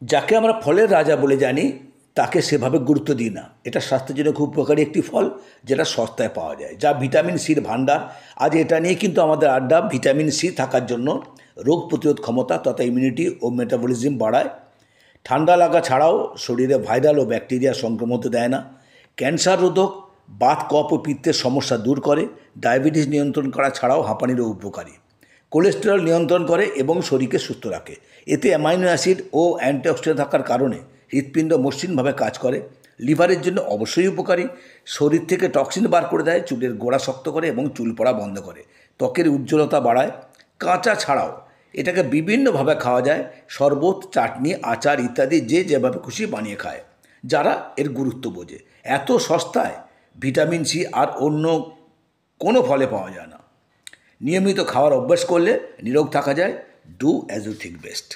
যাকে আমরা ফলের রাজা বলে জানি তাকে সেভাবে গুরুত্ব দিই না। এটা স্বাস্থ্যের জন্য খুব উপকারী একটি ফল, যেটা সস্তায় পাওয়া যায়, যা ভিটামিন সির ভাণ্ডার। আজ এটা নিয়ে কিন্তু আমাদের আড্ডা। ভিটামিন সি থাকার জন্য রোগ প্রতিরোধ ক্ষমতা তথা ইমিউনিটি ও মেটাবলিজম বাড়ায়। ঠান্ডা লাগা ছাড়াও শরীরে ভাইরাল ও ব্যাকটেরিয়া সংক্রমণ হতে দেয় না। ক্যান্সার রোধক, বাত কফ ও পিত্তের সমস্যা দূর করে। ডায়াবেটিস নিয়ন্ত্রণ করা ছাড়াও হাঁপানিরও উপকারী। কোলেস্টেরল নিয়ন্ত্রণ করে এবং শরীরকে সুস্থ রাখে। এতে অ্যামাইনো অ্যাসিড ও অ্যান্টিঅক্সিডেন্ট থাকার কারণে হৃৎপিণ্ড মসৃণভাবে কাজ করে। লিভারের জন্য অবশ্যই উপকারী। শরীর থেকে টক্সিন বার করে দেয়, চুলের গোড়া শক্ত করে এবং চুল পড়া বন্ধ করে, ত্বকের উজ্জ্বলতা বাড়ায়। কাঁচা ছাড়াও এটাকে বিভিন্নভাবে খাওয়া যায়, শরবত, চাটনি, আচার ইত্যাদি, যে যেভাবে খুশি বানিয়ে খায়, যারা এর গুরুত্ব বোঝে। এত সস্তায় ভিটামিন সি আর অন্য কোনো ফলে পাওয়া যায় না। নিয়মিত খাওয়ার অভ্যাস করলে নিরোগ থাকা যায়। Do as you think best.